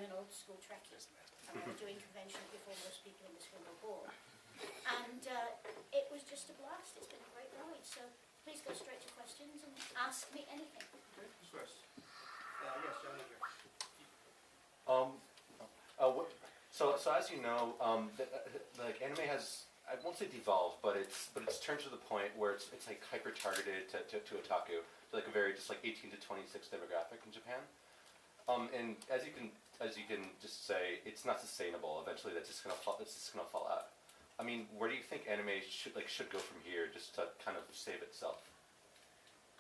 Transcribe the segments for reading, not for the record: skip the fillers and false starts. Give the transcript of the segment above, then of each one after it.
I'm an old school Trekkie, and I was doing conventions before most people in this room were born. And it was just a blast. It's been a great ride. So please go straight to questions and ask me anything. Okay, who's first? Yes, John here. So as you know, like anime has, I won't say devolved, but it's turned to the point where it's like hyper targeted to otaku, to like a very just like 18 to 26 demographic in Japan. And as you can just say, it's not sustainable. Eventually, it's just gonna fall out. I mean, where do you think anime should go from here, just to kind of save itself?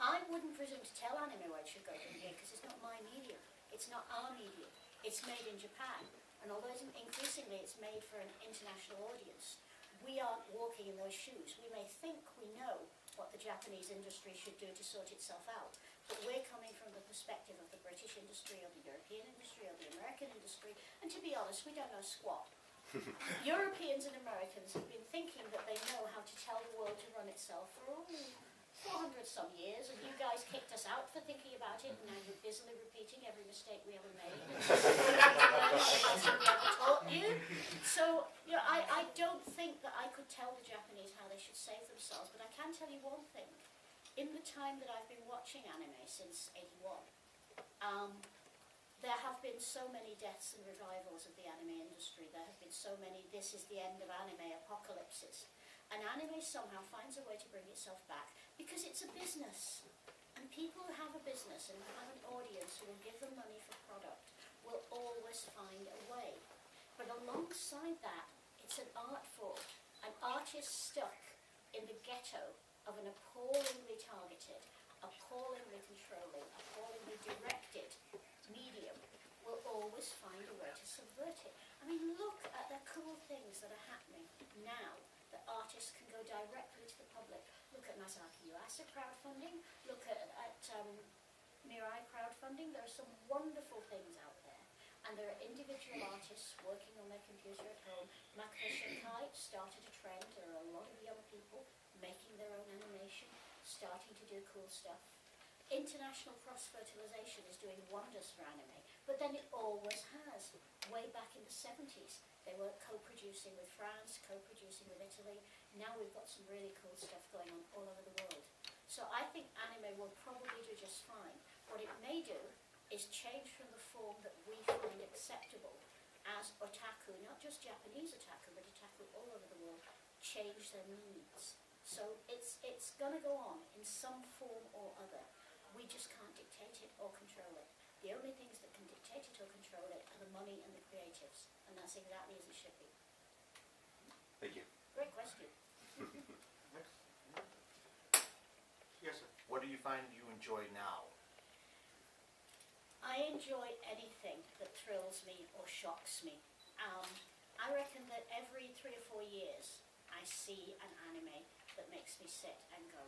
I wouldn't presume to tell anime where it should go from here because it's not my medium. It's not our medium. It's made in Japan, and although increasingly it's made for an international audience, we aren't walking in those shoes. We may think we know what the Japanese industry should do to sort itself out, but we're coming from the perspective of the British industry or the European industry or the American industry, and to be honest, we don't know squat. Europeans and Americans have been thinking that they know how to tell the world to run itself for 400 some years, and you guys kicked us out for thinking about it, and now you're busily repeating every mistake we ever made. We ever taught you. So, you know, I don't think that I could tell the Japanese how they should save themselves, but I can tell you one thing. In the time that I've been watching anime since '81, there have been so many deaths and revivals of the anime industry. There have been so many "this is the end of anime" apocalypses. And anime somehow finds a way to bring itself back because it's a business. And people who have a business and have an audience who will give them money for product will always find a way. But alongside that, it's an art form. An artist stuck in the ghetto of an appallingly targeted, appallingly controlling, appallingly directed medium will always find a way to subvert it. I mean, look at the cool things that are happening now that artists can go directly to the public. Look at Masaki Yuasa crowdfunding, look at Mirai crowdfunding. There are some wonderful things out there. And there are individual artists working on their computer at home. Makoto Shinkai started a trend. There are a lot of young people making their own animation, starting to do cool stuff. International cross-fertilization is doing wonders for anime, but then it always has. Way back in the 70s, they were co-producing with France, co-producing with Italy. Now we've got some really cool stuff going on all over the world. So I think anime will probably do just fine. What it may do is change from the form that we find acceptable as otaku, not just Japanese otaku, but otaku all over the world, change their needs. So it's going to go on in some form or other. We just can't dictate it or control it. The only things that can dictate it or control it are the money and the creatives, and that's exactly as it should be. Thank you. Great question. Next. Yes, sir. What do you find you enjoy now? I enjoy anything that thrills me or shocks me. I reckon that every 3 or 4 years I see an anime that makes me sit and go.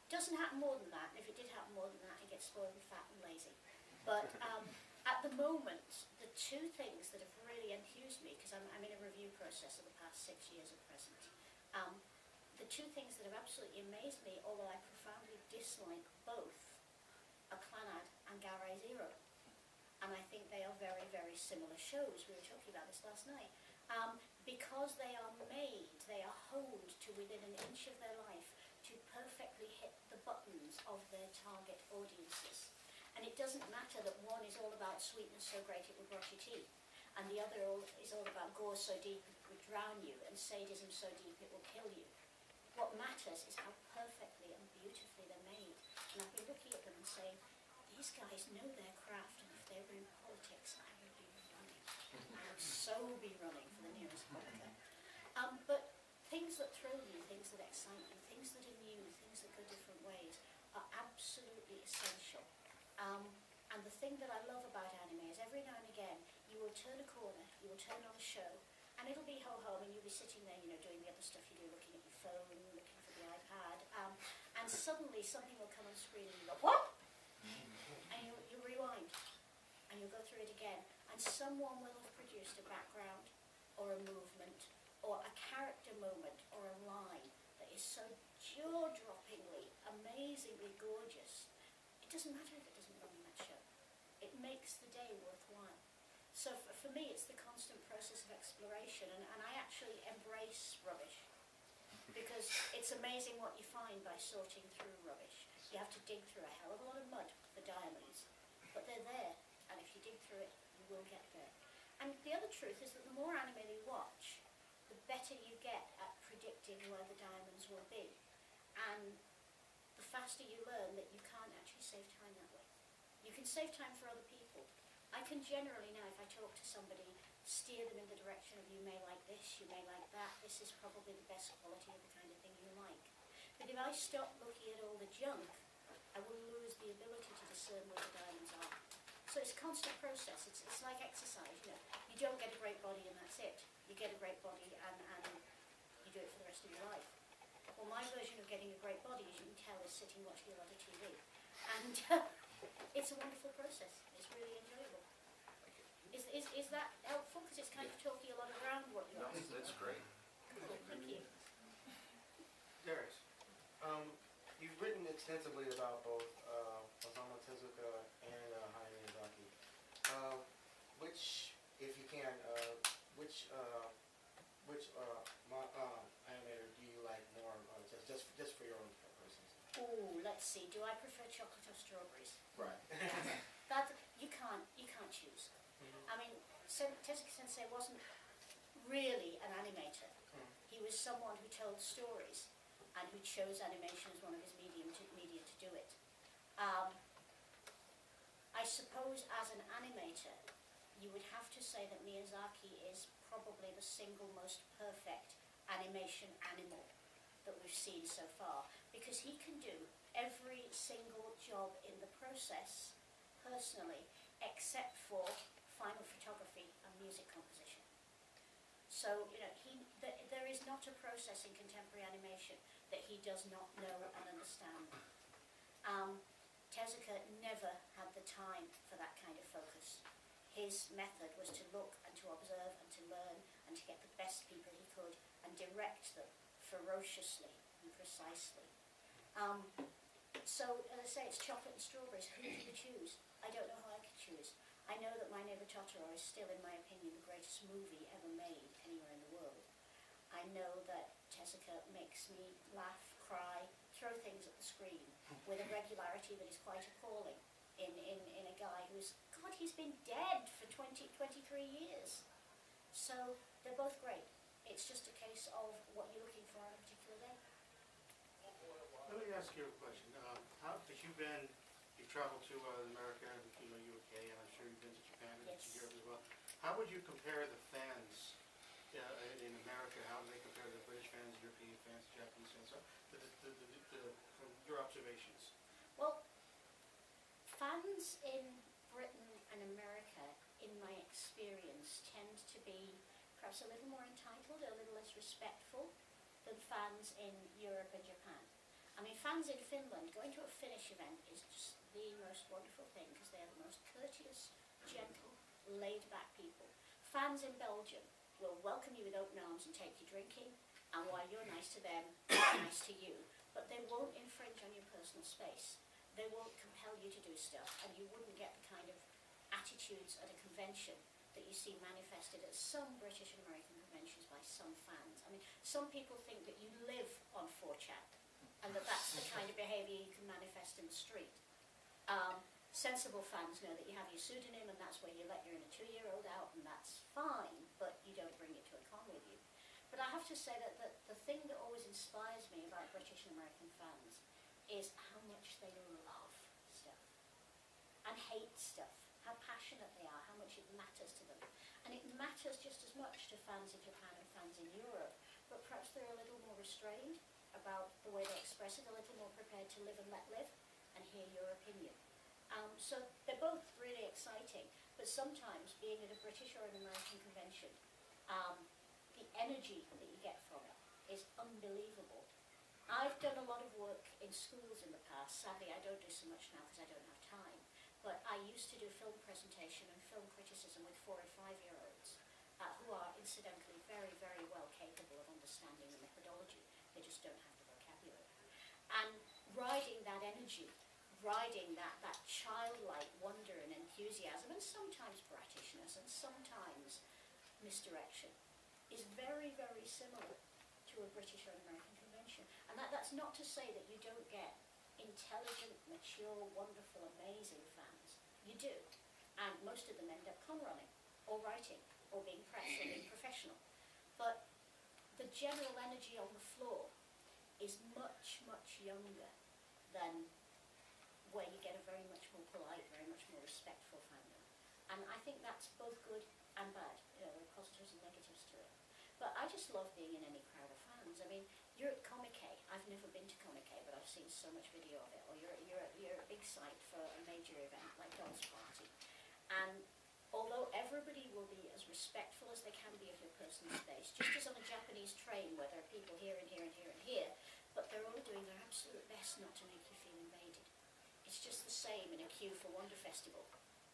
Doesn't happen more than that. If it did happen more than that, it gets spoiled and fat and lazy. But at the moment, the two things that have really enthused me, because I'm in a review process of the past 6 years at present, the two things that have absolutely amazed me, although I profoundly dislike both, are Clannad and Garai Zero. And I think they are very, very similar shows. We were talking about this last night. Because they are made, they are honed to within an inch of their life to perfectly hit the buttons of their target audiences. And it doesn't matter that one is all about sweetness so great it would brush your teeth, and the other is all about gore so deep it would drown you, and sadism so deep it will kill you. What matters is how perfectly and beautifully they're made. And I've been looking at them and saying, these guys know their craft, and if they were in politics, I would be running. I would so be running for the nearest bunker. But things that thrill you, things that excite you, things that are new, things that go different ways are absolutely essential. And the thing that I love about anime is every now and again you will turn a corner, you will turn on a show, and it'll be ho-ho, and you'll be sitting there, you know, doing the other stuff you do, looking at your phone, looking for the iPad, and suddenly something will come on screen and you go, what? And you rewind, and you'll go through it again, and someone will have produced a background, or a movement, or a character moment, or a line that is so jaw-droppingly, amazingly gorgeous. It doesn't matter if it doesn't run in that show. it makes the day worthwhile. So for me, it's the constant process of exploration, and I actually embrace rubbish, because it's amazing what you find by sorting through rubbish. You have to dig through a hell of a lot of mud for diamonds, but they're there, and if you dig through it, you will get there. And the other truth is that the more anime you watch, the better you get at predicting where the diamonds will be, and the faster you learn that you can't actually save time that way. You can save time for other people. I can generally now, if I talk to somebody, steer them in the direction of you may like this, you may like that, this is probably the best quality of the kind of thing you like. But if I stop looking at all the junk, I will lose the ability to discern where the diamonds are. So it's a constant process. It's like exercise, you know. You don't get a great body and that's it. You get a great body and you do it for the rest of your life. Well, my version of getting a great body, as you can tell, is sitting watching a lot of TV. And it's a wonderful process. It's really enjoyable. Is that helpful? Because it's kind of talking a lot around what you No, asked. that's great. Cool, thank you. Darius, you've written extensively about both Osamu Tezuka and Hayao Miyazaki. Which, if you can, which animator do you like more? Just for your own reasons. Oh, let's see. Do I prefer chocolate or strawberries? Right. That you can't choose. I mean, Tezuka Sensei wasn't really an animator. He was someone who told stories and who chose animation as one of his media to do it. I suppose as an animator, you would have to say that Miyazaki is probably the single most perfect animation animal that we've seen so far, because he can do every single job in the process personally, except for final photography and music composition. So, you know, there is not a process in contemporary animation that he does not know and understand. Tezuka never had the time for that kind of focus. His method was to look and to observe and to learn and to get the best people he could and direct them ferociously and precisely. So, as I say, it's chocolate and strawberries. Who do you choose? I don't know who I could choose. I know that My Neighbor Totoro is still, in my opinion, the greatest movie ever made anywhere in the world. I know that Tezuka makes me laugh, cry, throw things at the screen with a regularity that is quite appalling in a guy who's, God, he's been dead for 23 years. So they're both great. It's just a case of what you're looking for on a particular day. Let me ask you a question. You've traveled to America and UK, and I'm sure you've been to Japan and Yes. to Europe as well. How would you compare the fans in America? How do they compare the British fans, European fans, Japanese fans? From your observations. Well, fans in Britain and America, in my experience, tend to be perhaps a little more entitled, a little less respectful than fans in Europe and Japan. I mean, fans in Finland, going to a Finnish event is just the most wonderful thing because they are the most courteous, gentle, laid-back people. Fans in Belgium will welcome you with open arms and take you drinking, and while you're nice to them, they're nice to you. But they won't infringe on your personal space. They won't compel you to do stuff, and you wouldn't get the kind of attitudes at a convention that you see manifested at some British and American conventions by some fans. I mean, some people think that you live on 4chan, and that's the kind of behaviour you can manifest in the street. Sensible fans know that you have your pseudonym and that's where you let your inner 2-year-old out, and that's fine, but you don't bring it to a con with you. But I have to say that the thing that always inspires me about British and American fans is how much they love stuff and hate stuff, how passionate they are, how much it matters to them. And it matters just as much to fans in Japan and fans in Europe, but perhaps they're a little more restrained about the way they express it, a little more prepared to live and let live and hear your opinion. So they're both really exciting, but sometimes being at a British or an American convention, the energy that you get from it is unbelievable. I've done a lot of work in schools in the past. Sadly, I don't do so much now because I don't have time. But I used to do film presentation and film criticism with 4 or 5-year-olds who are incidentally very, very well capable of understanding the methodology. They just don't have the vocabulary. And riding that energy, riding that childlike wonder and enthusiasm and sometimes bratishness and sometimes misdirection is very, very similar to a British or an American convention. And that's not to say that you don't get intelligent, mature, wonderful, amazing fans. You do. And most of them end up con running, or writing, or being press, or being professional. But the general energy on the floor is much, much younger than where you get a very much more polite, very much more respectful fandom. And I think that's both good and bad. You know, there are positives and negatives to it. But I just love being in any crowd of fans. I mean, you're at Comic-Con. I've never been to Comic-Con, but I've seen so much video of it. Or you're at a big site for a major event like Dance Party. And although everybody will be as respectful as they can be of your personal space, just as on a Japanese train where there are people here and here and here and here, but they're all doing their absolute best not to make you feel invaded. It's just the same in a queue for Wonder Festival,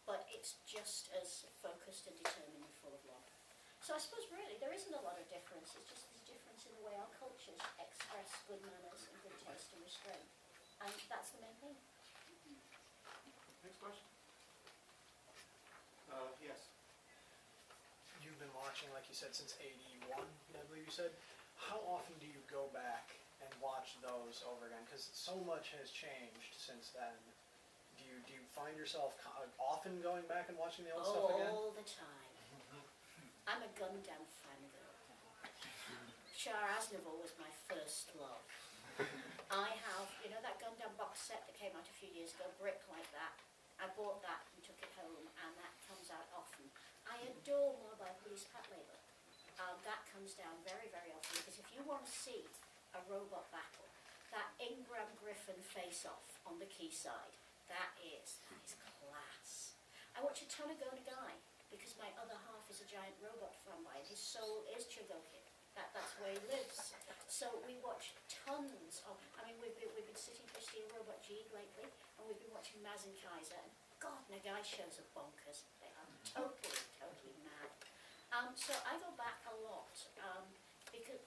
but it's just as focused and determined and full of love. So I suppose really there isn't a lot of difference, it's just this difference in the way our cultures express good manners and good taste and restraint. And that's the main thing. Next question. Yes. You've been watching, like you said, since '81, I believe you said. How often do you go back and watch those over again? Because so much has changed since then. Do you find yourself often going back and watching the old stuff again? All the time. I'm a Gundam fangirl. Shah Aznavour was my first love. I have, you know that Gundam box set that came out a few years ago, brick like that? I bought that and took it home, and that comes out often. I adore Mobile Police Pat Labor. That comes down very, very often, because if you want to see a robot battle, that Ingram Griffin face-off on the quayside, that is class. I watch a ton of Go Nagai, because my other half is a giant robot fanboy, and his soul is Chogokin. That's where he lives. So we watch tons of, I mean, we've been sitting for Steel Robot G lately, and we've been watching Maz and Kaiser, and God, Nagai shows are bonkers. They are totally mad. So I go back a lot,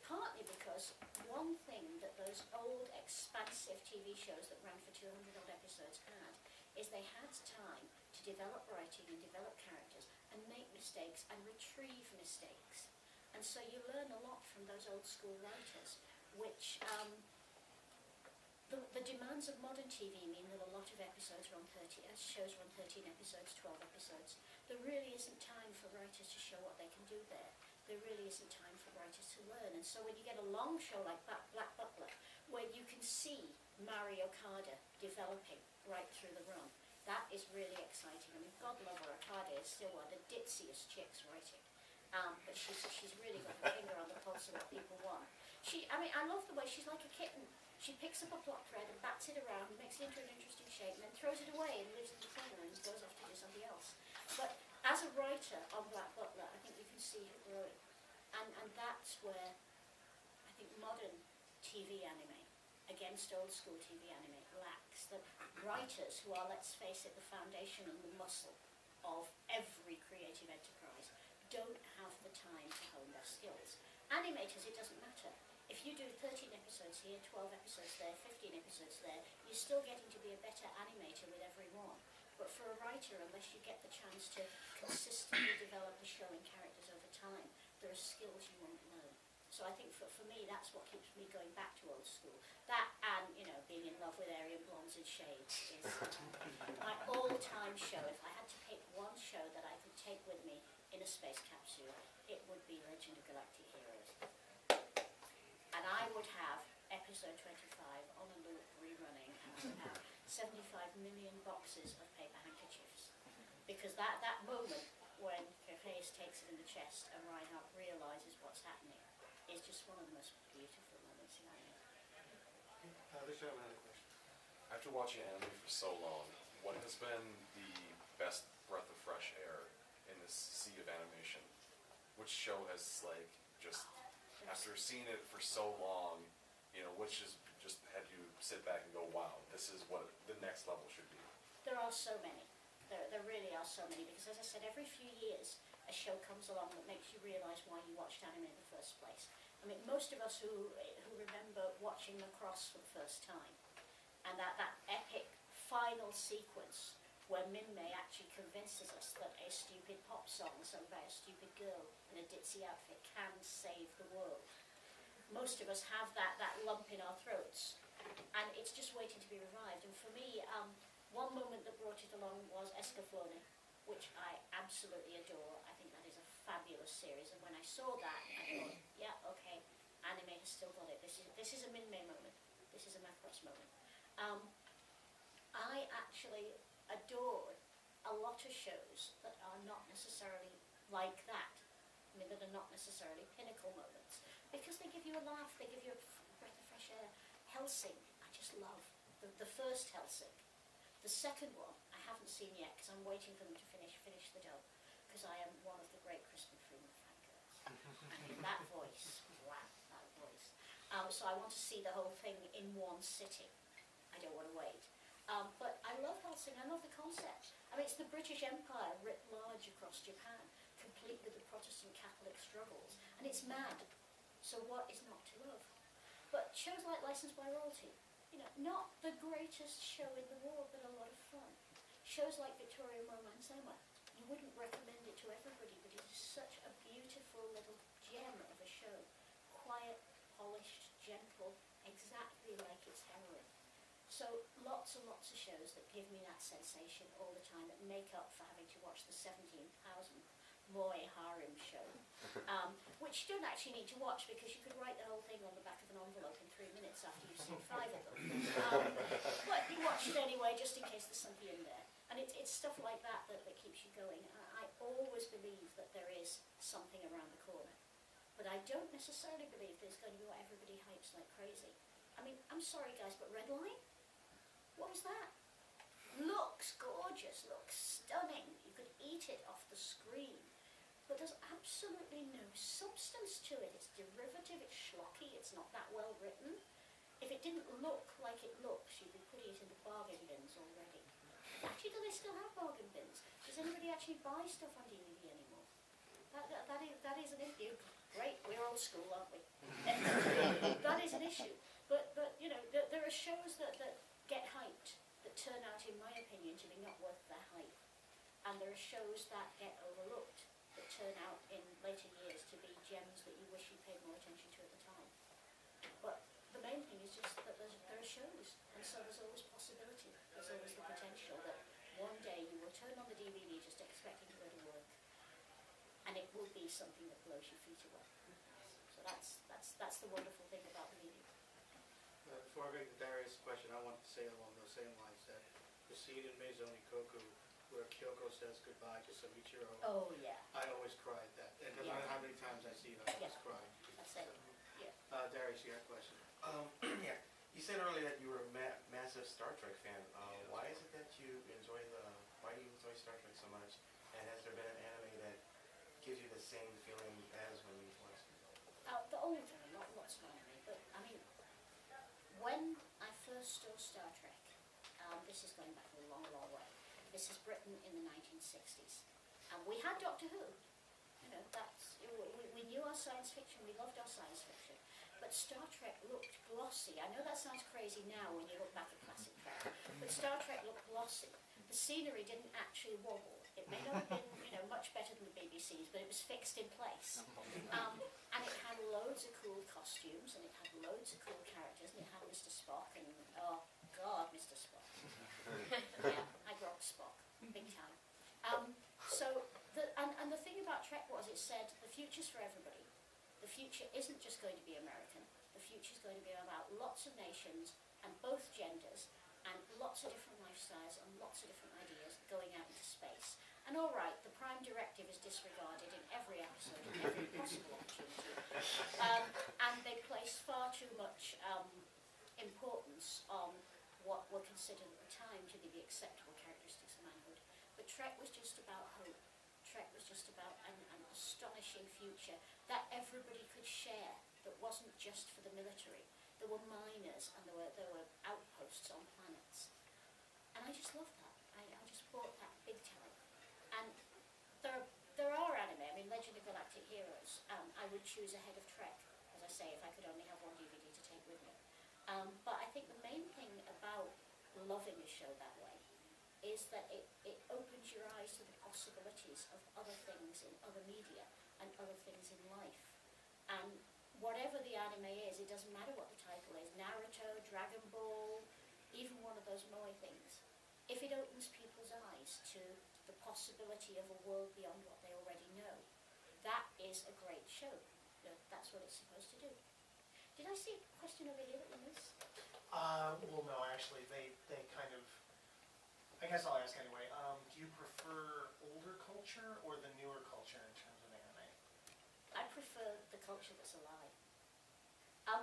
partly because one thing that those old, expansive TV shows that ran for 200 odd episodes had, is they had time to develop writing and develop characters, and make mistakes, and retrieve mistakes. And so you learn a lot from those old school writers, which the demands of modern TV mean that a lot of episodes run 30, shows run 13 episodes, 12 episodes. There really isn't time for writers to show what they can do there. There really isn't time for writers to learn. And so when you get a long show like Black Butler, where you can see Mario Okada developing right through the run, that is really exciting. I mean, God love her, Okada is still one of the ditziest chicks writing. But she's really got her finger on the pulse of what people want. I love the way she's like a kitten. She picks up a plot thread and bats it around and makes it into an interesting shape and then throws it away and lives in the corner and goes off to do something else. But as a writer on Black Butler, I think you can see her growing. And that's where I think modern TV anime against old school TV anime lacks. The writers who are, let's face it, the foundation and the muscle of every creative enterprise don't have the time to hone their skills. Animators, it doesn't matter. If you do 13 episodes here, 12 episodes there, 15 episodes there, you're still getting to be a better animator with every one. But for a writer, unless you get the chance to consistently develop the show and characters over time, there are skills you won't learn. So I think for me, that's what keeps me going back to old school. That and, being in love with Aryan Blondes and Shades is my all-time show. If I had to pick one show that I could take with me in a space capsule, it would be Legend of Galactic Heroes. And I would have episode 25 on a loop rerunning, and I would have 75 million boxes of paper handkerchiefs. Because that moment when Kefais takes it in the chest and Reinhardt realises what's happening is just one of the most beautiful moments in anime. This gentleman had a question. After watching anime for so long, what has been the best breath of fresh air in this sea of animation? Which show has, after seeing it for so long, which has just had you sit back and go, wow, this is what the next level should be? There are so many. There really are so many, because as I said, every few years a show comes along that makes you realise why you watched anime in the first place. I mean, most of us who remember watching Macross for the first time, and that epic final sequence where Min-Mei actually convinces us that a stupid pop song sung by a stupid girl in a ditzy outfit can save the world. Most of us have that lump in our throats, and it's just waiting to be revived. And for me, one moment that brought it along was Escaflowne, which I absolutely adore. I think that is a fabulous series, and when I saw that, I thought, yeah, okay, anime has still got it. This is a Min-Mei moment. This is a Macross moment. I actually adore a lot of shows that are not necessarily like that. I mean, that are not necessarily pinnacle moments, because they give you a laugh, they give you a breath of fresh air. Hellsing, I just love. The first Hellsing. The second one, I haven't seen yet, because I'm waiting for them to finish the dough, because I am one of the great Crispin Freeman fangirls. I mean, that voice, wow, that voice. So I want to see the whole thing in one sitting. I don't want to wait. But I love Hellsing, I love the concept. I mean, it's the British Empire writ large across Japan, complete with the Protestant Catholic struggles, and it's mad. So what is not to love? But shows like Licensed by Royalty, you know, not the greatest show in the world, but a lot of fun. Shows like Victorian Romance Emma, you wouldn't recommend it to everybody, but it is such a beautiful little gem of a show. Quiet, polished, gentle, exactly like its heroine. So lots and lots of shows that give me that sensation all the time, that make up for having to watch the 17,000 Moe harem show, which you don't actually need to watch, because you could write the whole thing on the back of an envelope in 3 minutes after you've seen 5 of them. But you watch it anyway, just in case there's something in there. And it's stuff like that that keeps you going. I always believe that there is something around the corner. But I don't necessarily believe there's going to be what everybody hypes like crazy. I mean, I'm sorry guys, but Red Line? What was that? Looks gorgeous, looks stunning. You could eat it off the screen. But there's absolutely no substance to it. It's derivative, it's schlocky, it's not that well written. If it didn't look like it looks, you'd be putting it in the bargain bins already. Actually, do they still have bargain bins? Does anybody actually buy stuff on DVD anymore? That is an issue. Great, we're old school, aren't we? That is an issue. But you know, there are shows that get hyped, that turn out, in my opinion, to be not worth their hype. And there are shows that get overlooked, that turn out in later years to be gems that you wish you paid more attention to at the time. But the main thing is just that there are shows, and so there's always possibility. There's always the potential that one day you will turn on the DVD just expecting to go to work, and it will be something that blows your feet away. So that's the wonderful thing about the medium. Before I go to Darius' question, I want to say along those same lines that the scene in Maison Ikoku where Kyoko says goodbye to Samichiro, Oh yeah, I always cried that. And no matter how many times I see it, I always cry. that's it. Yeah. Darius, you got a question? Yeah. You said earlier that you were a massive Star Trek fan. Why is it that you enjoy why do you enjoy Star Trek so much? And has there been an anime that gives you the same feeling as when you watched it? The older, lots of anime, but I mean, when I first saw Star Trek, this is going back a long, long way. This is Britain in the 1960s. And we had Doctor Who. You know, we knew our science fiction, we loved our science fiction. But Star Trek looked glossy. I know that sounds crazy now when you look back at classic Trek, but Star Trek looked glossy. The scenery didn't actually wobble. It may not have been, you know, much better than the BBC's, but it was fixed in place. And it had loads of cool costumes, and it had loads of cool characters, and it had Mr. Spock, and oh God, Mr. Spock. Yeah, I grokked Spock, big time. And the thing about Trek was, it said the future's for everybody. The future isn't just going to be American. The future's going to be about lots of nations and both genders and lots of different lifestyles and lots of different ideas going out into space. And all right, the Prime Directive is disregarded in every episode, in every possible opportunity. And they place far too much importance on what were considered at the time to be the acceptable characteristics of manhood. But Trek was just about hope. Trek was just about an astonishing future that everybody could share, that wasn't just for the military. There were miners and there were outposts on planets. And I just loved that. I just bought that big time. And there are anime, I mean Legend of Galactic Heroes, I would choose ahead of Trek, as I say, if I could only have one DVD to take with me. But I think the main thing about loving a show that way is that it opens your eyes to the possibilities of other things in other media and other things in life. And whatever the anime is, it doesn't matter what the title is, Naruto, Dragon Ball, even one of those moe things. If it opens people's eyes to the possibility of a world beyond what they already know, that is a great show. You know, that's what it's supposed to do. Did I see a question over here that we missed? Well, no, actually, they kind of, I guess I'll ask anyway. Do you prefer older culture or the newer culture in terms of anime? I prefer the culture that's alive.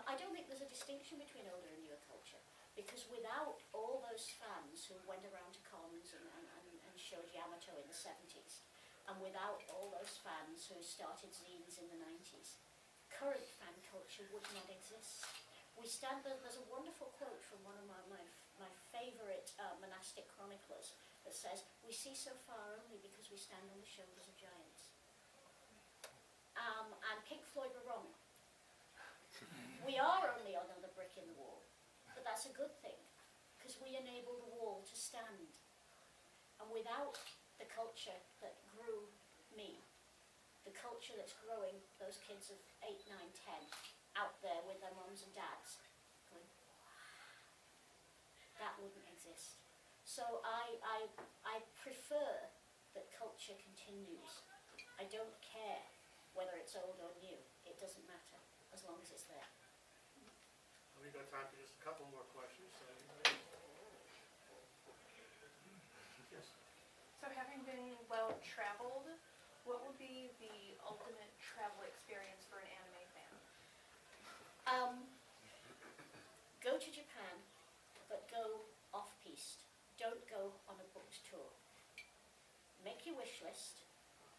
I don't think there's a distinction between older and newer culture, because without all those fans who went around to cons and showed Yamato in the 70s, and without all those fans who started zines in the 90s, current fan culture would not exist. There's a wonderful quote from one of my favourite monastic chroniclers that says, "We see so far only because we stand on the shoulders of giants." And Pink Floyd were wrong. We are only another brick in the wall, but that's a good thing, because we enable the wall to stand. And without the culture that grew me, the culture that's growing those kids of 8, 9, 10 out there with their mums and dads, going, that wouldn't exist. So I prefer that culture continues. I don't care whether it's old or new. It doesn't matter, as long as it's there. We've got time for just a couple more questions. So anybody? Yes. So having been well-traveled, what would be the ultimate travel experience for an anime fan? Go to Japan, but go off-piste. Don't go on a booked tour. Make your wish list,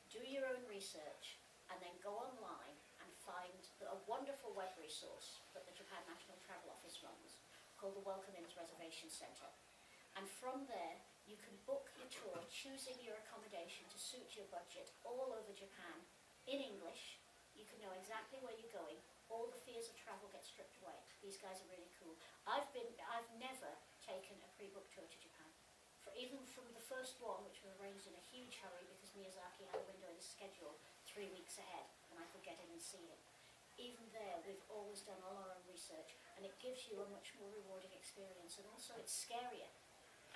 do your own research, and then go online and find a wonderful web resource that the Japan National Travel Office runs called the Welcome Inns Reservation Centre. And from there, you can book your tour, choosing your accommodation to suit your budget all over Japan in English. You can know exactly where you're going. All the fears of travel get stripped away. These guys are really cool. I've never taken a pre-booked tour to Japan. Even from the first one, which was arranged in a huge hurry because Miyazaki had a window in his schedule 3 weeks ahead, and I could get in and see him. Even there, we've always done all our own research, and it gives you a much more rewarding experience, and also it's scarier.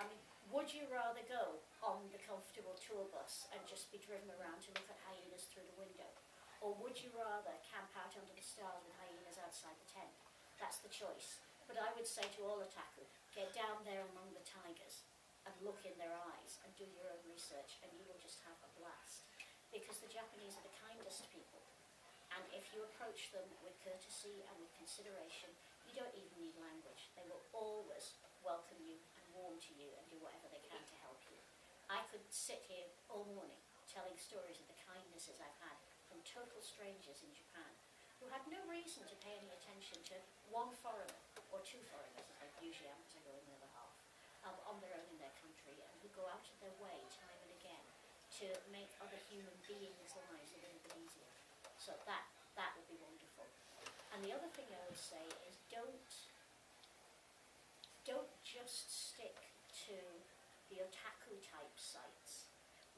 I mean, would you rather go on the comfortable tour bus and just be driven around to look at hyenas through the window? Or would you rather camp out under the stars with hyenas outside the tent? That's the choice. But I would say to all otaku, get down there among the tigers and look in their eyes and do your own research, and you will just have a blast. Because the Japanese are the kindest people. And if you approach them with courtesy and with consideration, you don't even need language. They will always welcome you and warm to you and do whatever they can to help you. I could sit here all morning telling stories of the kindnesses I've had from total strangers in Japan who had no reason to pay any attention to one foreigner, or 2 foreigners, as I usually am because I go in the other half, on their own in their country, and who go out of their way time and again to make other human beings' lives a little bit easier. So that would be wonderful. And the other thing I would say is don't just stick to the otaku type sites.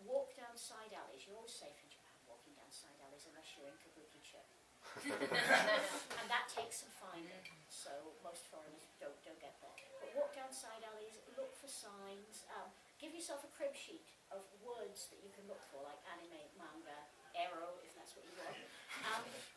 Walk down side alleys. You're always safe in Japan walking down side alleys unless you're in Kabukicho. And that takes some finding, so most foreigners don't get there. But walk down side alleys, look for signs, give yourself a crib sheet of words that you can look for, like anime, manga, arrow, if that's what you want.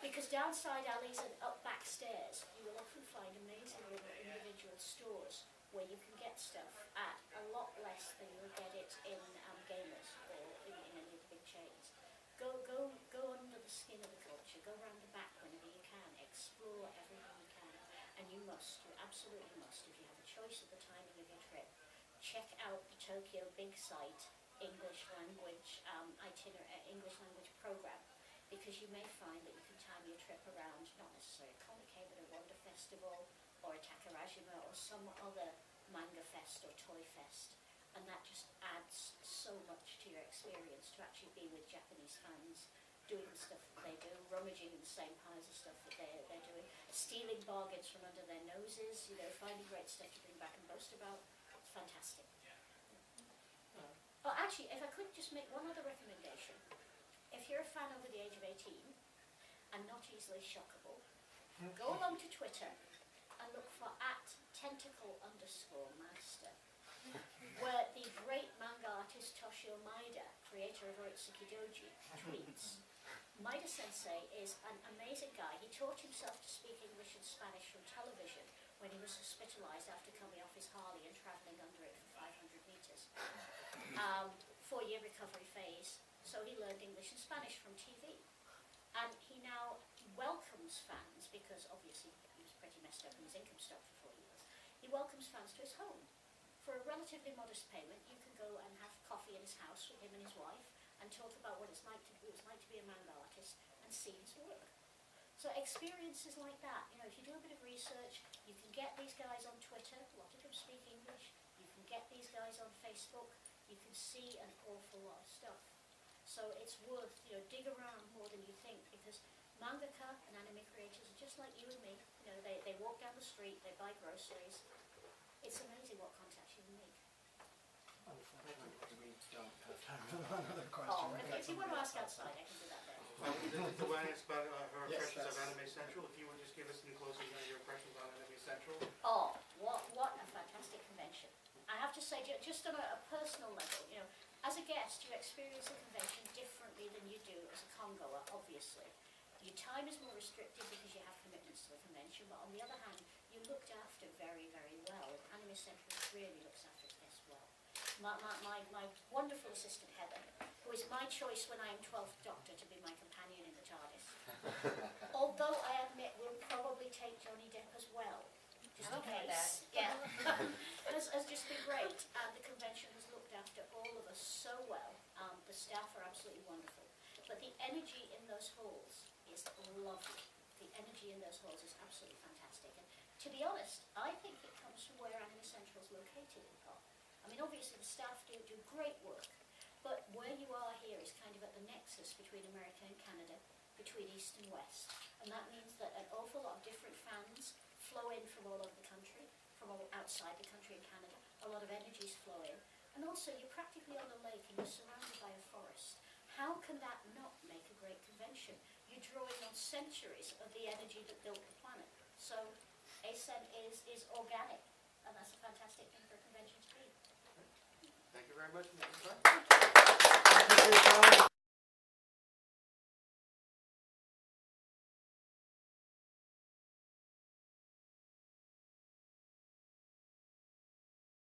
Because down side alleys and up back stairs, you will often find amazing little individual stores where you can get stuff at a lot less than you'll get it in gamers or in any of the big chains. Go under the skin of the culture, go round the back whenever you can, explore everything you can. And you absolutely must, if you have a choice at the timing of your trip, check out the Tokyo Big Sight English language English language program, because you may find that you can time your trip around not necessarily a Comic-Con, but a Wonder Festival or a Takarajima or some other manga fest or toy fest, and that just adds so much to your experience to actually be with Japanese fans, doing the stuff that they do, rummaging in the same piles of stuff that they're doing, stealing bargains from under their noses, finding great stuff to bring back and boast about. It's fantastic. Oh, actually, if I could just make one other recommendation. If you're a fan over the age of 18 and not easily shockable, go along to Twitter and look for @tentacle_master, where the great manga artist Toshio Maeda, creator of Oitsuki Doji, tweets. Maeda Sensei is an amazing guy. He taught himself to speak English and Spanish from television when he was hospitalized after coming off his Harley and traveling under it for 500 meters. 4-year recovery phase, so he learned English and Spanish from TV. And he now welcomes fans, because obviously he was pretty messed up and his income stopped for 4 years. He welcomes fans to his home. For a relatively modest payment, you can go and have coffee in his house with him and his wife and talk about what it's like to be a manga artist and see his work. So experiences like that, if you do a bit of research, you can get these guys on Twitter, a lot of them speak English, you can get these guys on Facebook, you can see an awful lot of stuff. So it's worth, dig around more than you think, because mangaka and anime creators are just like you and me. They walk down the street, they buy groceries. It's amazing what contacts you can make. Unfortunately, we don't have time for another question. Oh, if you want to ask outside, I can do that then. The one asked about her Yes, impressions of that's- Anime Central. If you would just give us in closing your impressions on Anime Central. Oh, what a fantastic convention. I have to say, just on a personal level, as a guest, you experience a convention differently than you do as a congoer, obviously. Your time is more restricted because you have commitments to the convention, but on the other hand, you're looked after very, very well. Anime Central really looks after its guests well. My wonderful assistant, Heather, who is my choice when I am 12th Doctor to be my companion in the TARDIS. Although I admit we'll probably take Johnny Depp as well, just in Okay with case. Yeah, has just been great. The convention has looked after all of us so well. The staff are absolutely wonderful. But the energy in those halls is lovely. The energy in those halls is absolutely fantastic. And to be honest, I think it comes from where Anime Central is located in part. I mean, obviously the staff do great work, but where you are here is kind of at the nexus between America and Canada, between East and West. And that means that an awful lot of different fans flow in from all over the country, from all outside the country in Canada. A lot of energies flow in. And also, you're practically on a lake and you're surrounded by a forest. How can that not make a great convention? You're drawing on centuries of the energy that built the planet. So ACEN is organic, and that's a fantastic thing for a convention to be. Thank you very much. Thank you for your time.